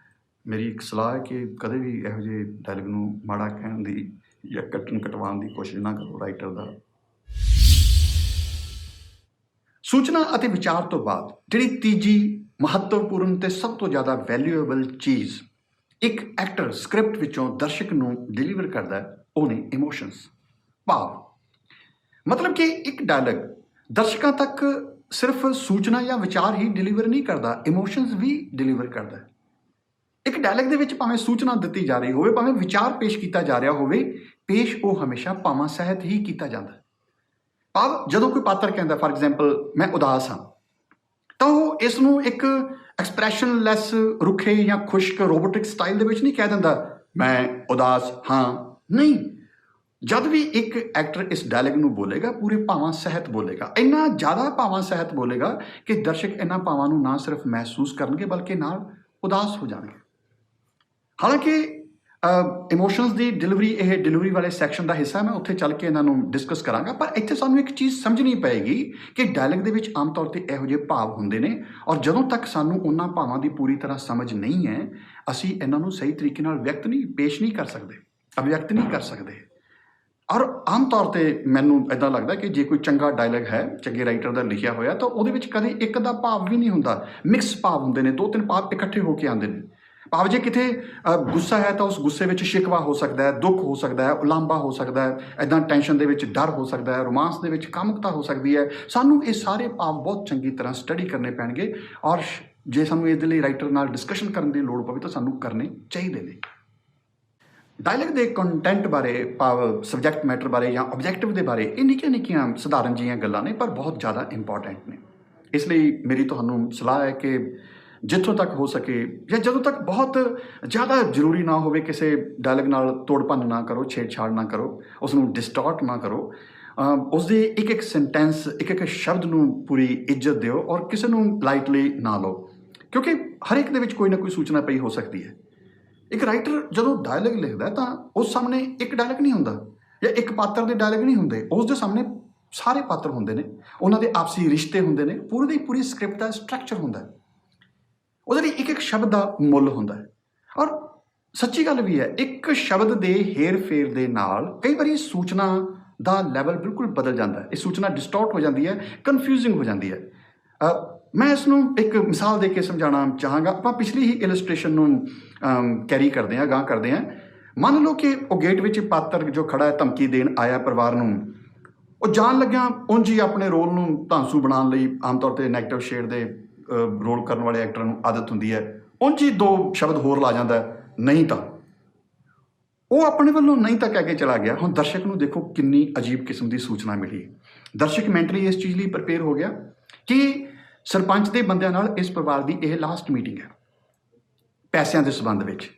ਮੇਰੀ ਇੱਕ ਸਲਾਹ ਹੈ ਕਿ ਕਦੇ ਵੀ ਇਹੋ ਜਿਹੇ ਡਾਇਲੌਗ ਨੂੰ ਮਾੜਾ ਕਹਿਣ ਦੀ ਜਾਂ ਕਟਵਾਉਣ ਦੀ ਕੋਸ਼ਿਸ਼ ਨਾ ਕਰੋ ਰਾਈਟਰ ਦਾ। ਸੂਚਨਾ ਅਤੇ ਵਿਚਾਰ ਤੋਂ ਬਾਅਦ ਜਿਹੜੀ ਤੀਜੀ ਮਹੱਤਵਪੂਰਨ ਤੇ ਸਭ ਤੋਂ ਜ਼ਿਆਦਾ ਵੈਲਿਊਏਬਲ ਚੀਜ਼ ਇੱਕ ਐਕਟਰ ਸਕ੍ਰਿਪਟ ਵਿੱਚੋਂ ਦਰਸ਼ਕ ਨੂੰ ਡਿਲੀਵਰ ਕਰਦਾ ਹੈ, ਉਹ ਨੇ ਇਮੋਸ਼ਨਸ, ਭਾਵ। ਮਤਲਬ ਕਿ ਇੱਕ ਡਾਇਲੌਗ ਦਰਸ਼ਕਾਂ ਤੱਕ ਸਿਰਫ ਸੂਚਨਾ ਜਾਂ ਵਿਚਾਰ ਹੀ ਡਿਲੀਵਰ ਨਹੀਂ ਕਰਦਾ, ਇਮੋਸ਼ਨਸ ਵੀ ਡਿਲੀਵਰ ਕਰਦਾ ਹੈ। ਇੱਕ ਡਾਇਲੌਗ ਦੇ ਵਿੱਚ ਭਾਵੇਂ ਸੂਚਨਾ ਦਿੱਤੀ ਜਾ ਰਹੀ ਹੋਵੇ, ਭਾਵੇਂ ਵਿਚਾਰ ਪੇਸ਼ ਕੀਤਾ ਜਾ ਰਿਹਾ ਹੋਵੇ, ਪੇਸ਼ ਉਹ ਹਮੇਸ਼ਾ ਭਾਵਾਂ ਸਹਿਤ ਹੀ ਕੀਤਾ ਜਾਂਦਾ। ਭਾਵ ਜਦੋਂ ਕੋਈ ਪਾਤਰ ਕਹਿੰਦਾ ਫਾਰ ਐਗਜ਼ਾਮਪਲ ਮੈਂ ਉਦਾਸ ਹਾਂ, ਤਾਂ ਉਹ ਇਸ ਨੂੰ ਇੱਕ ਐਕਸਪ੍ਰੈਸ਼ਨਲੈਸ, ਰੁੱਖੇ ਜਾਂ ਖੁਸ਼ਕ ਰੋਬੋਟਿਕ ਸਟਾਈਲ ਦੇ ਵਿੱਚ ਨਹੀਂ ਕਹਿ ਦਿੰਦਾ ਮੈਂ ਉਦਾਸ ਹਾਂ। ਨਹੀਂ, ਜਦ ਵੀ ਇੱਕ ਐਕਟਰ ਇਸ ਡਾਇਲੌਗ ਨੂੰ ਬੋਲੇਗਾ ਪੂਰੇ ਭਾਵਾਂ ਸਹਿਤ ਬੋਲੇਗਾ, ਇੰਨਾ ਜ਼ਿਆਦਾ ਭਾਵਾਂ ਸਹਿਤ ਬੋਲੇਗਾ ਕਿ ਦਰਸ਼ਕ ਇਹਨਾਂ ਭਾਵਾਂ ਨੂੰ ਨਾ ਸਿਰਫ ਮਹਿਸੂਸ ਕਰਨਗੇ ਬਲਕਿ ਨਾਲ ਉਦਾਸ ਹੋ ਜਾਣਗੇ। ਹਾਲਾਂਕਿ ਇਮੋਸ਼ਨਸ ਦੀ ਡਿਲੀਵਰੀ ਇਹ ਡਿਲੀਵਰੀ ਵਾਲੇ ਸੈਕਸ਼ਨ ਦਾ ਹਿੱਸਾ, ਮੈਂ ਉੱਥੇ ਚੱਲ ਕੇ ਇਹਨਾਂ ਨੂੰ ਡਿਸਕਸ ਕਰਾਂਗਾ। ਪਰ ਇੱਥੇ ਸਾਨੂੰ ਇੱਕ ਚੀਜ਼ ਸਮਝਣੀ ਪਏਗੀ ਕਿ ਡਾਇਲੌਗ ਦੇ ਵਿੱਚ ਆਮ ਤੌਰ 'ਤੇ ਇਹੋ ਜਿਹੇ ਭਾਵ ਹੁੰਦੇ ਨੇ, ਔਰ ਜਦੋਂ ਤੱਕ ਸਾਨੂੰ ਉਹਨਾਂ ਭਾਵਾਂ ਦੀ ਪੂਰੀ ਤਰ੍ਹਾਂ ਸਮਝ ਨਹੀਂ ਹੈ, ਅਸੀਂ ਇਹਨਾਂ ਨੂੰ ਸਹੀ ਤਰੀਕੇ ਨਾਲ ਪੇਸ਼ ਨਹੀਂ ਕਰ ਸਕਦੇ, ਅਭਿਵਿਅਕਤ ਨਹੀਂ ਕਰ ਸਕਦੇ। ਔਰ ਆਮ ਤੌਰ 'ਤੇ ਮੈਨੂੰ ਇੱਦਾਂ ਲੱਗਦਾ ਕਿ ਜੇ ਕੋਈ ਚੰਗਾ ਡਾਇਲੌਗ ਹੈ, ਚੰਗੇ ਰਾਈਟਰ ਦਾ ਲਿਖਿਆ ਹੋਇਆ, ਤਾਂ ਉਹਦੇ ਵਿੱਚ ਕਦੇ ਇੱਕ ਦਾ ਭਾਵ ਵੀ ਨਹੀਂ ਹੁੰਦਾ, ਮਿਕਸ ਭਾਵ ਹੁੰਦੇ ਨੇ, 2-3 ਭਾਵ ਇਕੱਠੇ ਹੋ ਕੇ ਆਉਂਦੇ ਨੇ। ਭਾਵ ਜੇ ਕਿਤੇ ਗੁੱਸਾ ਹੈ ਤਾਂ ਉਸ ਗੁੱਸੇ ਵਿੱਚ ਸ਼ਿਕਵਾ ਹੋ ਸਕਦਾ ਹੈ, ਦੁੱਖ ਹੋ ਸਕਦਾ ਹੈ, ਉਲਾਂਭਾ ਹੋ ਸਕਦਾ ਹੈ, ਇੱਦਾਂ ਟੈਨਸ਼ਨ ਦੇ ਵਿੱਚ ਡਰ ਹੋ ਸਕਦਾ ਹੈ, ਰੋਮਾਂਸ ਦੇ ਵਿੱਚ ਕਾਮੁਕਤਾ ਹੋ ਸਕਦੀ ਹੈ। ਸਾਨੂੰ ਇਹ ਸਾਰੇ ਭਾਵ ਬਹੁਤ ਚੰਗੀ ਤਰ੍ਹਾਂ ਸਟੱਡੀ ਕਰਨੇ ਪੈਣਗੇ, ਔਰ ਜੇ ਸਾਨੂੰ ਇਹਦੇ ਲਈ ਰਾਈਟਰ ਨਾਲ ਡਿਸਕਸ਼ਨ ਕਰਨ ਦੀ ਲੋੜ ਪਵੇ ਤਾਂ ਸਾਨੂੰ ਕਰਨੇ ਚਾਹੀਦੇ ਨੇ। ਡਾਇਲੌਗ ਦੇ ਕੰਟੈਂਟ ਬਾਰੇ, ਭਾਵ ਸਬਜੈਕਟ ਮੈਟਰ ਬਾਰੇ ਜਾਂ ਆਬਜੈਕਟਿਵ ਦੇ ਬਾਰੇ, ਇਹ ਨਿੱਕੀਆਂ ਸਧਾਰਨ ਜਿਹੀਆਂ ਗੱਲਾਂ ਨੇ ਪਰ ਬਹੁਤ ਜ਼ਿਆਦਾ ਇੰਪੋਰਟੈਂਟ ਨੇ। ਇਸ ਲਈ ਮੇਰੀ ਤੁਹਾਨੂੰ ਸਲਾਹ ਹੈ ਕਿ ਜਿੱਥੋਂ ਤੱਕ ਹੋ ਸਕੇ ਜਾਂ ਜਦੋਂ ਤੱਕ ਬਹੁਤ ਜ਼ਿਆਦਾ ਜ਼ਰੂਰੀ ਨਾ ਹੋਵੇ, ਕਿਸੇ ਡਾਇਲੌਗ ਨਾਲ ਤੋੜ ਭੰਨ ਨਾ ਕਰੋ, ਛੇੜਛਾੜ ਨਾ ਕਰੋ, ਉਸ ਨੂੰ ਡਿਸਟੋਰਟ ਨਾ ਕਰੋ। ਉਸਦੇ ਇੱਕ ਸੈਂਟੈਂਸ, ਇੱਕ ਸ਼ਬਦ ਨੂੰ ਪੂਰੀ ਇੱਜ਼ਤ ਦਿਓ ਔਰ ਕਿਸੇ ਨੂੰ ਲਾਈਟਲੀ ਨਾ ਲਓ, ਕਿਉਂਕਿ ਹਰ ਇੱਕ ਦੇ ਵਿੱਚ ਕੋਈ ਨਾ ਕੋਈ ਸੂਚਨਾ ਪਈ ਹੋ ਸਕਦੀ ਹੈ। ਇੱਕ ਰਾਈਟਰ ਜਦੋਂ ਡਾਇਲੌਗ ਲਿਖਦਾ ਤਾਂ ਉਸ ਸਾਹਮਣੇ ਇੱਕ ਡਾਇਲੌਗ ਨਹੀਂ ਹੁੰਦਾ ਜਾਂ ਇੱਕ ਪਾਤਰ ਦੇ ਡਾਇਲੌਗ ਨਹੀਂ ਹੁੰਦੇ, ਉਸ ਦੇ ਸਾਹਮਣੇ ਸਾਰੇ ਪਾਤਰ ਹੁੰਦੇ ਨੇ, ਉਹਨਾਂ ਦੇ ਆਪਸੀ ਰਿਸ਼ਤੇ ਹੁੰਦੇ ਨੇ, ਪੂਰੀ ਸਕ੍ਰਿਪਟ ਦਾ ਸਟਰਕਚਰ ਹੁੰਦਾ, ਉਹਦੇ ਲਈ ਇੱਕ ਸ਼ਬਦ ਦਾ ਮੁੱਲ ਹੁੰਦਾ ਹੈ। ਔਰ ਸੱਚੀ ਗੱਲ ਵੀ ਹੈ, ਇੱਕ ਸ਼ਬਦ ਦੇ ਹੇਰ ਫੇਰ ਦੇ ਨਾਲ ਕਈ ਵਾਰੀ ਸੂਚਨਾ ਦਾ ਲੈਵਲ ਬਿਲਕੁਲ ਬਦਲ ਜਾਂਦਾ ਹੈ, ਇਹ ਸੂਚਨਾ ਡਿਸਟੋਰਟ ਹੋ ਜਾਂਦੀ ਹੈ, ਕਨਫਿਊਜ਼ਿੰਗ ਹੋ ਜਾਂਦੀ ਹੈ। ਮੈਂ ਇਸ ਨੂੰ ਇੱਕ ਮਿਸਾਲ ਦੇ ਕੇ ਸਮਝਾਉਣਾ ਚਾਹਾਂਗਾ। ਆਪਾਂ ਪਿਛਲੀ ਹੀ ਇਲਸਟ੍ਰੇਸ਼ਨ ਨੂੰ ਕੈਰੀ ਕਰਦੇ ਹਾਂ, ਅਗਾਂਹ ਕਰਦੇ ਹਾਂ। ਮੰਨ ਲਓ ਕਿ ਉਹ ਗੇਟ ਵਿੱਚ ਪਾਤਰ ਜੋ ਖੜਾ ਹੈ ਧਮਕੀ ਦੇਣ ਆਇਆ ਪਰਿਵਾਰ ਨੂੰ, ਉਹ ਜਾਣ ਲੱਗਿਆ ਉਂਝ ਹੀ ਆਪਣੇ ਰੋਲ ਨੂੰ ਧਾਂਸੂ ਬਣਾਉਣ ਲਈ, ਆਮ ਤੌਰ 'ਤੇ ਨੈਗੇਟਿਵ ਸ਼ੇਡ ਦੇ ਰੋਲ ਕਰਨ ਵਾਲੇ ਐਕਟਰਾਂ ਨੂੰ ਆਦਤ ਹੁੰਦੀ ਹੈ, ਉਂਝ ਹੀ 2 ਸ਼ਬਦ ਹੋਰ ਲਾ ਜਾਂਦਾ ਹੈ, ਨਹੀਂ ਤਾਂ। ਉਹ ਆਪਣੇ ਵੱਲੋਂ ਨਹੀਂ ਤਾਂ ਕਹਿ ਕੇ ਚਲਾ ਗਿਆ। ਹੁਣ ਦਰਸ਼ਕ ਨੂੰ ਦੇਖੋ ਕਿੰਨੀ ਅਜੀਬ ਕਿਸਮ ਦੀ ਸੂਚਨਾ ਮਿਲੀ। ਦਰਸ਼ਕ ਮੈਂਟਲੀ ਇਸ ਚੀਜ਼ ਲਈ ਪ੍ਰਪੇਅਰ ਹੋ ਗਿਆ ਕਿ ਸਰਪੰਚ ਦੇ ਬੰਦਿਆਂ ਨਾਲ ਇਸ ਪਰਿਵਾਰ ਦੀ ਇਹ ਲਾਸਟ ਮੀਟਿੰਗ ਹੈ ਪੈਸਿਆਂ ਦੇ ਸੰਬੰਧ ਵਿੱਚ।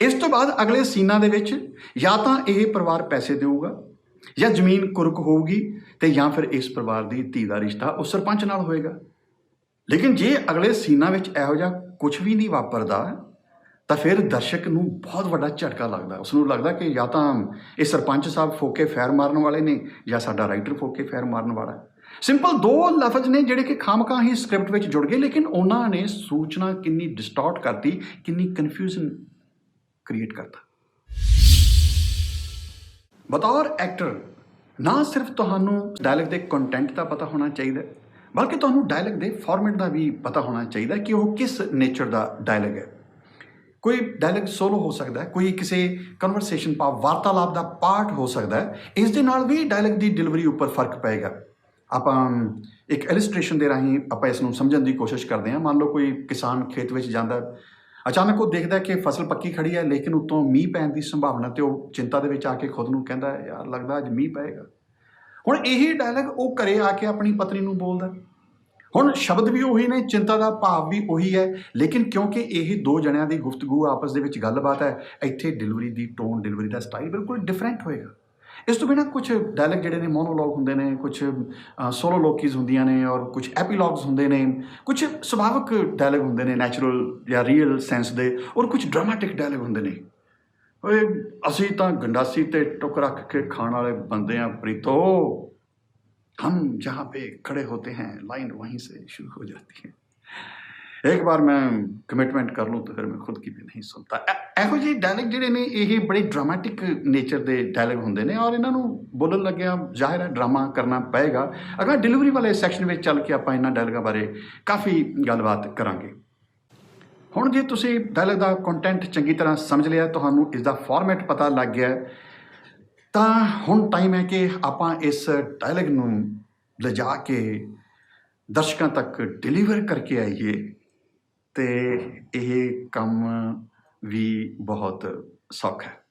ਇਸ ਤੋਂ ਬਾਅਦ ਅਗਲੇ ਸੀਨਾਂ ਦੇ ਵਿੱਚ ਜਾਂ ਤਾਂ ਇਹ ਪਰਿਵਾਰ ਪੈਸੇ ਦੇਊਗਾ ਜਾਂ ਜ਼ਮੀਨ ਕੁਰਕ ਹੋਊਗੀ ਤੇ ਜਾਂ ਫਿਰ ਇਸ ਪਰਿਵਾਰ ਦੀ ਧੀ ਦਾ ਰਿਸ਼ਤਾ ਉਸ ਸਰਪੰਚ ਨਾਲ ਹੋਏਗਾ। ਲੇਕਿਨ ਜੇ ਅਗਲੇ ਸੀਨਾਂ ਵਿੱਚ ਇਹੋ ਜਿਹਾ ਕੁਝ ਵੀ ਨਹੀਂ ਵਾਪਰਦਾ ਤਾਂ ਫਿਰ ਦਰਸ਼ਕ ਨੂੰ ਬਹੁਤ ਵੱਡਾ ਝਟਕਾ ਲੱਗਦਾ। ਉਸ ਨੂੰ ਲੱਗਦਾ ਕਿ ਜਾਂ ਤਾਂ ਇਹ ਸਰਪੰਚ ਸਾਹਿਬ ਫੋਕੇ ਫੈਰ ਮਾਰਨ ਵਾਲੇ ਨੇ ਜਾਂ ਸਾਡਾ ਰਾਈਟਰ ਫੋਕੇ ਫੈਰ ਮਾਰਨ ਵਾਲਾ। ਸਿੰਪਲ ਦੋ ਲਫ਼ਜ਼ ਨੇ ਜਿਹੜੇ ਕਿ ਖਾਮਖਾਹ ਹੀ ਸਕ੍ਰਿਪਟ ਵਿੱਚ ਜੁੜ ਗਏ, ਲੇਕਿਨ ਉਹਨਾਂ ਨੇ ਸੂਚਨਾ ਕਿੰਨੀ ਡਿਸਟੋਰਟ ਕਰਤੀ, ਕਿੰਨੀ ਕਨਫਿਊਜ਼ਨ ਕ੍ਰੀਏਟ ਕਰਤਾ। ਬਤੌਰ ਐਕਟਰ ਨਾ ਸਿਰਫ ਤੁਹਾਨੂੰ ਡਾਇਲੌਗ ਦੇ ਕੰਟੈਂਟ ਦਾ ਪਤਾ ਹੋਣਾ ਚਾਹੀਦਾ, ਬਲਕਿ ਤੁਹਾਨੂੰ ਡਾਇਲੌਗ ਦੇ ਫਾਰਮੈਟ ਦਾ ਵੀ ਪਤਾ ਹੋਣਾ ਚਾਹੀਦਾ ਕਿ ਉਹ ਕਿਸ ਨੇਚਰ ਦਾ ਡਾਇਲੌਗ ਹੈ। ਕੋਈ ਡਾਇਲੌਗ ਸੋਲੋ ਹੋ ਸਕਦਾ ਹੈ, ਕੋਈ ਕਿਸੇ ਕਨਵਰਸੇਸ਼ਨ ਵਾਰਤਾਲਾਪ ਦਾ ਪਾਰਟ ਹੋ ਸਕਦਾ ਹੈ। ਇਸ ਦੇ ਨਾਲ ਵੀ ਡਾਇਲੌਗ ਦੀ ਡਿਲੀਵਰੀ ਉੱਪਰ ਫਰਕ ਪਏਗਾ। ਆਪਾਂ ਇੱਕ ਇਲਸਟ੍ਰੇਸ਼ਨ ਦੇ ਰਾਹੀਂ ਆਪਾਂ ਇਸ ਨੂੰ ਸਮਝਣ ਦੀ ਕੋਸ਼ਿਸ਼ ਕਰਦੇ ਹਾਂ। ਮੰਨ ਲਓ ਕੋਈ ਕਿਸਾਨ ਖੇਤ ਵਿੱਚ ਜਾਂਦਾ, ਅਚਾਨਕ ਉਹ ਦੇਖਦਾ ਕਿ ਫਸਲ ਪੱਕੀ ਖੜੀ ਹੈ, ਲੇਕਿਨ ਉੱਤੋਂ ਮੀਂਹ ਪੈਣ ਦੀ ਸੰਭਾਵਨਾ, ਤੇ ਉਹ ਚਿੰਤਾ ਦੇ ਵਿੱਚ ਆ ਕੇ ਖੁਦ ਨੂੰ ਕਹਿੰਦਾ ਯਾਰ ਲੱਗਦਾ ਅੱਜ ਮੀਂਹ ਪਏਗਾ। ਹੁਣ ਇਹੀ ਡਾਇਲੌਗ ਉਹ ਘਰੇ ਆ ਕੇ ਆਪਣੀ ਪਤਨੀ ਨੂੰ ਬੋਲਦਾ। ਹੁਣ ਸ਼ਬਦ ਵੀ ਉਹੀ ਨੇ, ਚਿੰਤਾ ਦਾ ਭਾਵ ਵੀ ਉਹੀ ਹੈ, ਲੇਕਿਨ ਕਿਉਂਕਿ ਇਹ ਦੋ ਜਣਿਆਂ ਦੀ ਗੁਫ਼ਤਗੂ ਆਪਸ ਦੇ ਵਿੱਚ ਗੱਲਬਾਤ ਹੈ, ਇੱਥੇ ਡਿਲੀਵਰੀ ਦੀ ਟੋਨ, ਡਿਲੀਵਰੀ ਦਾ ਸਟਾਈਲ ਬਿਲਕੁਲ ਡਿਫਰੈਂਟ ਹੋਏਗਾ। ਇਸ ਤੋਂ ਬਿਨਾਂ ਕੁਝ ਡਾਇਲੌਗ ਜਿਹੜੇ ਨੇ ਮੋਨੋਲੋਗ ਹੁੰਦੇ ਨੇ, ਕੁਝ ਸੋਲੋਲੋਕੀਜ਼ ਹੁੰਦੀਆਂ ਨੇ ਔਰ ਕੁਝ ਐਪੀਲੌਗਸ ਹੁੰਦੇ ਨੇ, ਕੁਝ ਸੁਭਾਵਿਕ ਡਾਇਲੌਗ ਹੁੰਦੇ ਨੇ ਨੈਚੁਰਲ ਜਾਂ ਰੀਅਲ ਸੈਂਸ ਦੇ, ਔਰ ਕੁਝ ਡਰਾਮੈਟਿਕ ਡਾਇਲੌਗ ਹੁੰਦੇ ਨੇ। ਓਏ ਅਸੀਂ ਤਾਂ ਗੰਡਾਸੀ ਤੇ ਟੁੱਕ ਰੱਖ ਕੇ ਖਾਣ ਵਾਲੇ ਬੰਦੇ ਹਾਂ ਪ੍ਰੀਤੋ, हम जहाँ पे खड़े होते हैं लाइन वहीं से शुरू हो जाती है। एक बार मैं कमिटमेंट कर लूँ तो फिर मैं खुद की भी नहीं सुनता। ਇਹੋ ਜਿਹੇ ਡਾਇਲੌਗ ਜਿਹੜੇ ਨੇ ਇਹ ਬੜੇ ਡਰਾਮੈਟਿਕ ਨੇਚਰ ਦੇ ਡਾਇਲੌਗ ਹੁੰਦੇ ਨੇ ਔਰ ਇਹਨਾਂ ਨੂੰ ਬੋਲਣ ਲੱਗਿਆ ਜ਼ਾਹਿਰ ਹੈ ਡਰਾਮਾ ਕਰਨਾ ਪਏਗਾ। ਅਗਰ ਡਿਲੀਵਰੀ ਵਾਲੇ ਸੈਕਸ਼ਨ ਵਿੱਚ ਚੱਲ ਕੇ ਆਪਾਂ ਇਹਨਾਂ ਡਾਇਲੌਗਾਂ ਬਾਰੇ ਕਾਫੀ ਗੱਲਬਾਤ ਕਰਾਂਗੇ। ਹੁਣ ਜੇ ਤੁਸੀਂ ਡਾਇਲੌਗ ਦਾ ਕੰਟੈਂਟ ਚੰਗੀ ਤਰ੍ਹਾਂ ਸਮਝ ਲਿਆ, ਤੁਹਾਨੂੰ ਇਸ ਦਾ ਫਾਰਮੈਟ ਪਤਾ ਲੱਗ ਗਿਆ, ਤਾਂ ਹੁਣ ਟਾਈਮ ਹੈ ਕਿ ਆਪਾਂ ਇਸ ਡਾਇਲੌਗ ਨੂੰ ਲਿਜਾ ਕੇ ਦਰਸ਼ਕਾਂ ਤੱਕ ਡਿਲੀਵਰ ਕਰਕੇ ਆਈਏ, ਤੇ ਇਹ ਕੰਮ ਵੀ ਬਹੁਤ ਸੌਖਾ ਹੈ।